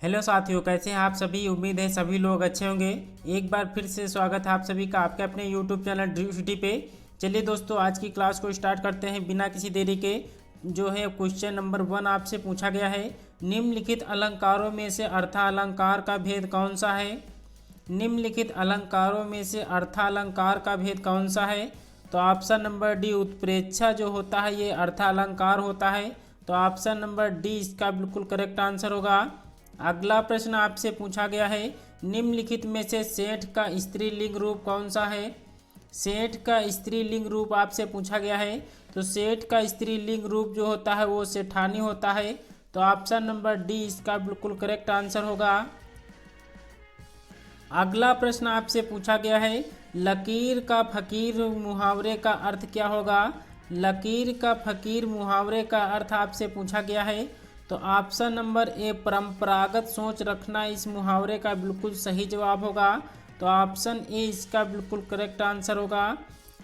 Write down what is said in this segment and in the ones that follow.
Hello साथियों, कैसे हैं आप सभी। उम्मीद है सभी लोग अच्छे होंगे। एक बार फिर से स्वागत है आप सभी का आपके अपने यूट्यूब चैनल ड्रीम सिटी पे। चलिए दोस्तों, आज की क्लास को स्टार्ट करते हैं बिना किसी देरी के। जो है क्वेश्चन नंबर 1 आपसे पूछा गया है, निम्नलिखित अलंकारों में से अर्थालंकार का भेद कौन सा है। निम्नलिखित अलंकारों में से अर्थालंकार का भेद कौन सा है। तो ऑप्शन नंबर डी उत्प्रेक्षा जो होता है ये अर्थालंकार होता है। तो ऑप्शन नंबर डी इसका बिल्कुल करेक्ट आंसर होगा। अगला प्रश्न आपसे पूछा गया है, निम्नलिखित में से सेठ का स्त्रीलिंग रूप कौन सा है। सेठ का स्त्रीलिंग रूप आपसे पूछा गया है। तो सेठ का स्त्रीलिंग रूप जो होता है वो सेठानी होता है। तो ऑप्शन नंबर डी इसका बिल्कुल करेक्ट आंसर होगा। अगला प्रश्न आपसे पूछा गया है, लकीर का फकीर मुहावरे का अर्थ क्या होगा। लकीर का फकीर मुहावरे का अर्थ आपसे पूछा गया है। तो ऑप्शन नंबर ए परंपरागत सोच रखना इस मुहावरे का बिल्कुल सही जवाब होगा। तो ऑप्शन ए इसका बिल्कुल करेक्ट आंसर होगा।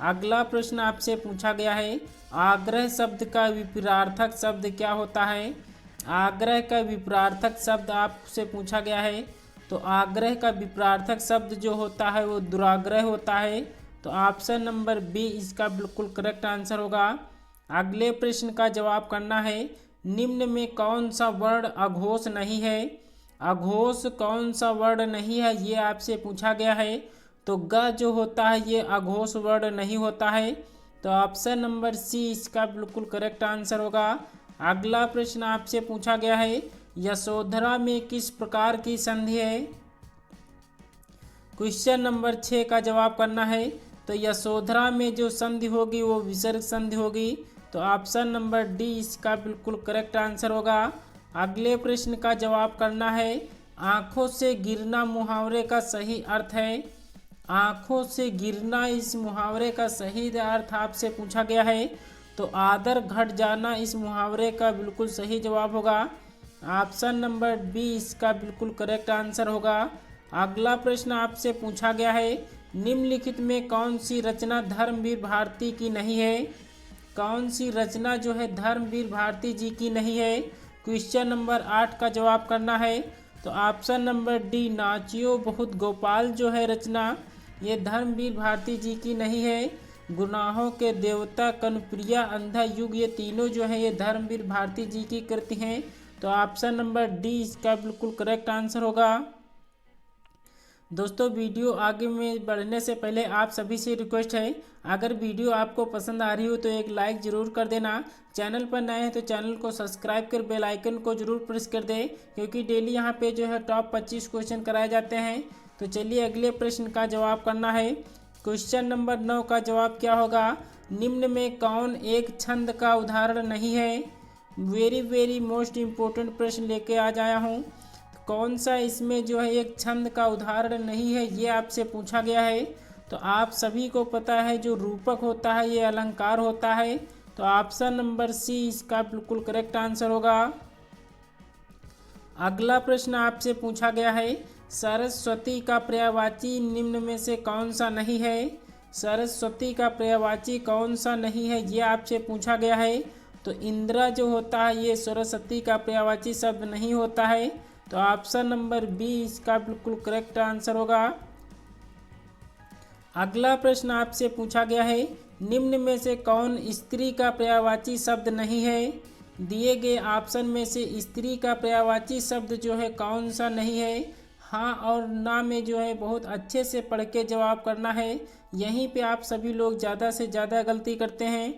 अगला प्रश्न आपसे पूछा गया है, आग्रह शब्द का विपरीतार्थक शब्द क्या होता है। आग्रह का विपरीतार्थक शब्द आपसे पूछा गया है। तो आग्रह का विपरीतार्थक शब्द जो होता है वो दुराग्रह होता है। तो ऑप्शन नंबर बी इसका बिल्कुल करेक्ट आंसर होगा। अगले प्रश्न का जवाब करना है, निम्न में कौन सा वर्ण अघोष नहीं है। अघोष कौन सा वर्ण नहीं है ये आपसे पूछा गया है। तो ग जो होता है ये अघोष वर्ण नहीं होता है। तो ऑप्शन नंबर सी इसका बिल्कुल करेक्ट आंसर होगा। अगला प्रश्न आपसे पूछा गया है, यशोधरा में किस प्रकार की संधि है। क्वेश्चन नंबर 6 का जवाब करना है। तो यशोधरा में जो संधि होगी वो विसर्ग संधि होगी। तो ऑप्शन नंबर डी इसका बिल्कुल करेक्ट आंसर होगा। अगले प्रश्न का जवाब करना है, आँखों से गिरना मुहावरे का सही अर्थ है। आँखों से गिरना इस मुहावरे का सही अर्थ आपसे पूछा गया है। तो आदर घट जाना इस मुहावरे का बिल्कुल सही जवाब होगा। ऑप्शन नंबर बी इसका बिल्कुल करेक्ट आंसर होगा। अगला प्रश्न आपसे पूछा गया है, निम्नलिखित में कौन सी रचना धर्मवीर भारती की नहीं है। कौन सी रचना जो है धर्मवीर भारती जी की नहीं है। क्वेश्चन नंबर 8 का जवाब करना है। तो ऑप्शन नंबर डी नाचियो बहुत गोपाल जो है रचना ये धर्मवीर भारती जी की नहीं है। गुनाहों के देवता कनुप्रिया अंधा युग ये तीनों जो है ये धर्मवीर भारती जी की कृति हैं। तो ऑप्शन नंबर डी इसका बिल्कुल करेक्ट आंसर होगा। दोस्तों, वीडियो आगे में बढ़ने से पहले आप सभी से रिक्वेस्ट है, अगर वीडियो आपको पसंद आ रही हो तो एक लाइक ज़रूर कर देना। चैनल पर नए हैं तो चैनल को सब्सक्राइब कर बेल आइकन को ज़रूर प्रेस कर दें, क्योंकि डेली यहाँ पे जो है टॉप 25 क्वेश्चन कराए जाते हैं। तो चलिए अगले प्रश्न का जवाब करना है। क्वेश्चन नंबर 9 का जवाब क्या होगा, निम्न में कौन एक छंद का उदाहरण नहीं है। वेरी मोस्ट इम्पोर्टेंट प्रश्न लेके आ जाया हूँ। कौन सा इसमें जो है एक छंद का उदाहरण नहीं है ये आपसे पूछा गया है। तो आप सभी को पता है जो रूपक होता है ये अलंकार होता है। तो ऑप्शन नंबर सी इसका बिल्कुल करेक्ट आंसर होगा। अगला प्रश्न आपसे पूछा गया है, सरस्वती का पर्यायवाची निम्न में से कौन सा नहीं है। सरस्वती का पर्यायवाची कौन सा नहीं है ये आपसे पूछा गया है। तो इंदिरा जो होता है ये सरस्वती का पर्यायवाची शब्द नहीं होता है। तो ऑप्शन नंबर बी इसका बिल्कुल करेक्ट आंसर होगा। अगला प्रश्न आपसे पूछा गया है, निम्न में से कौन स्त्री का पर्यायवाची शब्द नहीं है। दिए गए ऑप्शन में से स्त्री का पर्यायवाची शब्द जो है कौन सा नहीं है। हाँ और ना में जो है बहुत अच्छे से पढ़ के जवाब करना है। यहीं पे आप सभी लोग ज़्यादा से ज़्यादा गलती करते हैं।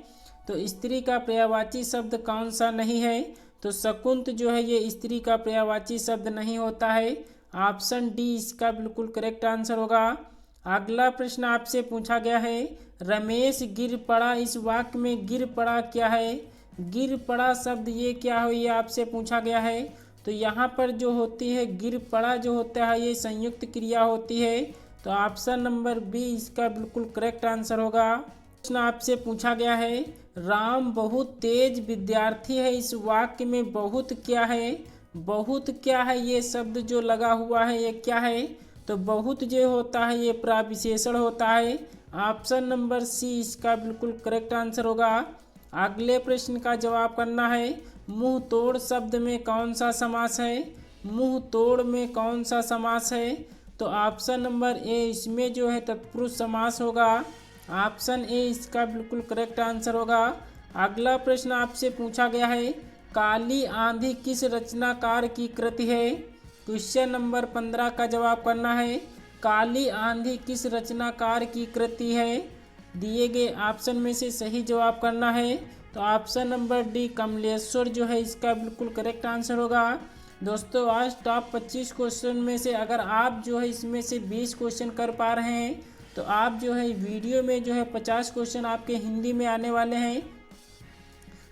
तो स्त्री का पर्यायवाची शब्द कौन सा नहीं है। तो शकुंत जो है ये स्त्री का पर्यायवाची शब्द नहीं होता है। ऑप्शन डी इसका बिल्कुल करेक्ट आंसर होगा। अगला प्रश्न आपसे पूछा गया है, रमेश गिर पड़ा इस वाक्य में गिर पड़ा क्या है। गिर पड़ा शब्द ये क्या हो ये आपसे पूछा गया है। तो यहाँ पर जो होती है गिर पड़ा जो होता है ये संयुक्त क्रिया होती है। तो ऑप्शन नंबर बी इसका बिल्कुल करेक्ट आंसर होगा। प्रश्न आपसे पूछा गया है, राम बहुत तेज विद्यार्थी है इस वाक्य में बहुत क्या है। बहुत क्या है ये शब्द जो लगा हुआ है ये क्या है। तो बहुत जो होता है ये प्रविशेषण होता है। ऑप्शन नंबर सी इसका बिल्कुल करेक्ट आंसर होगा। अगले प्रश्न का जवाब करना है, मुंह तोड़ शब्द में कौन सा समास है। मुंह तोड़ में कौन सा समास है? तो ऑप्शन नंबर ए इसमें जो है तत्पुरुष समास होगा। ऑप्शन ए इसका बिल्कुल करेक्ट आंसर होगा। अगला प्रश्न आपसे पूछा गया है, काली आंधी किस रचनाकार की कृति है? क्वेश्चन नंबर 15 का जवाब करना है। काली आंधी किस रचनाकार की कृति है? दिए गए ऑप्शन में से सही जवाब करना है। तो ऑप्शन नंबर डी कमलेश्वर जो है इसका बिल्कुल करेक्ट आंसर होगा। दोस्तों आज टॉप 25 क्वेश्चन में से अगर आप जो है इसमें से 20 क्वेश्चन कर पा रहे हैं तो आप जो है वीडियो में जो है 50 क्वेश्चन आपके हिंदी में आने वाले हैं।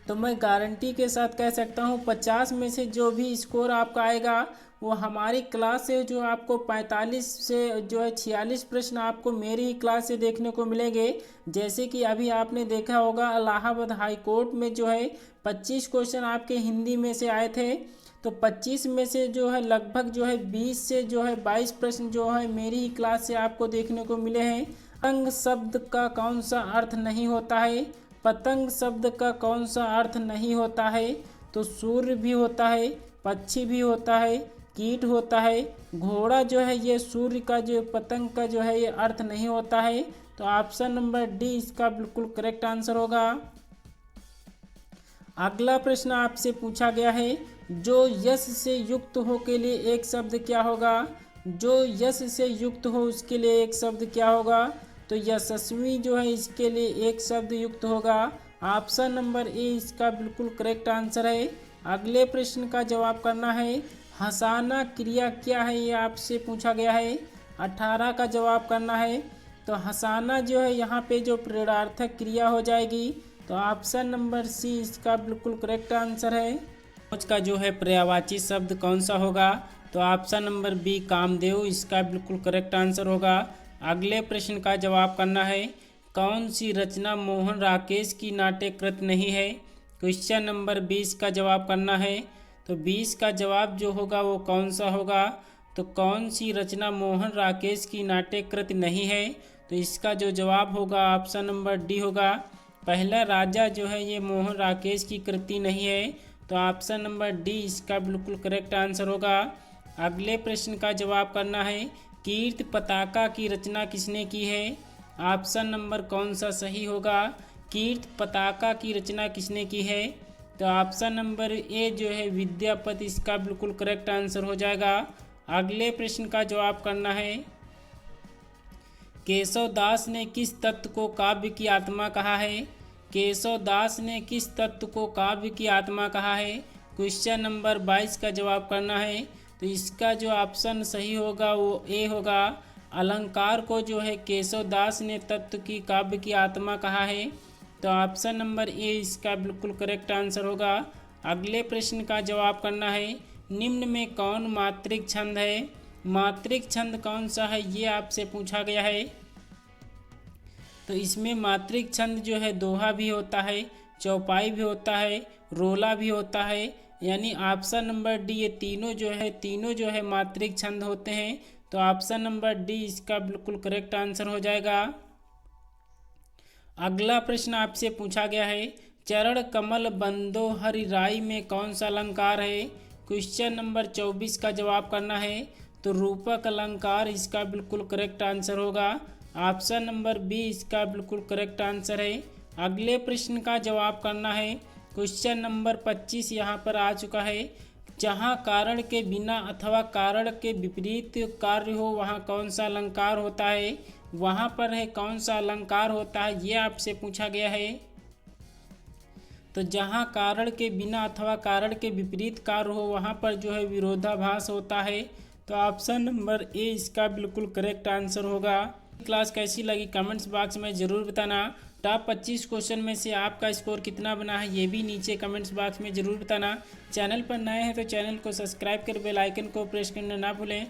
तो मैं गारंटी के साथ कह सकता हूँ 50 में से जो भी स्कोर आपका आएगा वो हमारी क्लास से जो आपको 45 से जो है 46 प्रश्न आपको मेरी ही क्लास से देखने को मिलेंगे। जैसे कि अभी आपने देखा होगा इलाहाबाद हाई कोर्ट में जो है 25 क्वेश्चन आपके हिंदी में से आए थे। तो 25 में से जो है लगभग जो है 20 से जो है 22 प्रश्न जो है मेरी ही क्लास से आपको देखने को मिले हैं। पतंग शब्द का कौन सा अर्थ नहीं होता है? पतंग शब्द का कौन सा अर्थ नहीं होता है? तो सूर्य भी होता है, पक्षी भी होता है, कीट होता है, घोड़ा जो है ये सूर्य का जो पतंग का जो है ये अर्थ नहीं होता है। तो ऑप्शन नंबर डी इसका बिल्कुल करेक्ट आंसर होगा। अगला प्रश्न आपसे पूछा गया है, जो यश से युक्त हो के लिए एक शब्द क्या होगा? जो यश से युक्त हो उसके लिए एक शब्द क्या होगा? तो यशस्वी जो है इसके लिए एक शब्द युक्त होगा। ऑप्शन नंबर ए इसका बिल्कुल करेक्ट आंसर है। अगले प्रश्न का जवाब करना है, हंसाना क्रिया क्या है? ये आपसे पूछा गया है। 18 का जवाब करना है। तो हंसाना जो है यहाँ पे जो प्रेरणार्थक क्रिया हो जाएगी। तो ऑप्शन नंबर सी इसका बिल्कुल करेक्ट आंसर है। का जो है पर्यायवाची शब्द कौन सा होगा? तो ऑप्शन नंबर बी कामदेव इसका बिल्कुल करेक्ट आंसर होगा। अगले प्रश्न का जवाब करना है, कौन सी रचना मोहन राकेश की नाट्यकृत नहीं है? क्वेश्चन नंबर 20 का जवाब करना है। तो 20 का जवाब जो होगा वो कौन सा होगा? तो कौन सी रचना मोहन राकेश की नाट्यकृत नहीं है? तो इसका जो जवाब होगा ऑप्शन नंबर डी होगा। पहला राजा जो है ये मोहन राकेश की कृति नहीं है। तो ऑप्शन नंबर डी इसका बिल्कुल करेक्ट आंसर होगा। अगले प्रश्न का जवाब करना है, कीर्त पताका की रचना किसने की है? ऑप्शन नंबर कौन सा सही होगा? कीर्त पताका की रचना किसने की है? तो ऑप्शन नंबर ए जो है विद्यापति इसका बिल्कुल करेक्ट आंसर हो जाएगा। अगले प्रश्न का जवाब करना है, केशव दास ने किस तत्व को काव्य की आत्मा कहा है? केशव दास ने किस तत्व को काव्य की आत्मा कहा है? क्वेश्चन नंबर 22 का जवाब करना है। तो इसका जो ऑप्शन सही होगा वो ए होगा। अलंकार को जो है केशव दास ने तत्व की काव्य की आत्मा कहा है। तो ऑप्शन नंबर ए इसका बिल्कुल करेक्ट आंसर होगा। अगले प्रश्न का जवाब करना है, निम्न में कौन मात्रिक छंद है? मात्रिक छंद कौन सा है ये आपसे पूछा गया है। तो इसमें मात्रिक छंद जो है दोहा भी होता है, चौपाई भी होता है, रोला भी होता है, यानी ऑप्शन नंबर डी ये तीनों जो है मात्रिक छंद होते हैं। तो ऑप्शन नंबर डी इसका बिल्कुल करेक्ट आंसर हो जाएगा। अगला प्रश्न आपसे पूछा गया है, चरण कमल बंदो हरि राई में कौन सा अलंकार है? क्वेश्चन नंबर 24 का जवाब करना है। तो रूपक अलंकार इसका बिल्कुल करेक्ट आंसर होगा। ऑप्शन नंबर बी इसका बिल्कुल करेक्ट आंसर है। अगले प्रश्न का जवाब करना है। क्वेश्चन नंबर 25 यहाँ पर आ चुका है, जहाँ कारण के बिना अथवा कारण के विपरीत कार्य हो वहाँ कौन सा अलंकार होता है? वहाँ पर है कौन सा अलंकार होता है ये आपसे पूछा गया है। तो जहाँ कारण के बिना अथवा कारण के विपरीत कार्य हो वहाँ पर जो है विरोधाभास होता है। तो ऑप्शन नंबर ए इसका बिल्कुल करेक्ट आंसर होगा। क्लास कैसी लगी कमेंट्स बॉक्स में ज़रूर बताना। टॉप 25 क्वेश्चन में से आपका स्कोर कितना बना है ये भी नीचे कमेंट्स बॉक्स में ज़रूर बताना। चैनल पर नए हैं तो चैनल को सब्सक्राइब कर बेल आइकन को प्रेस करना ना भूलें।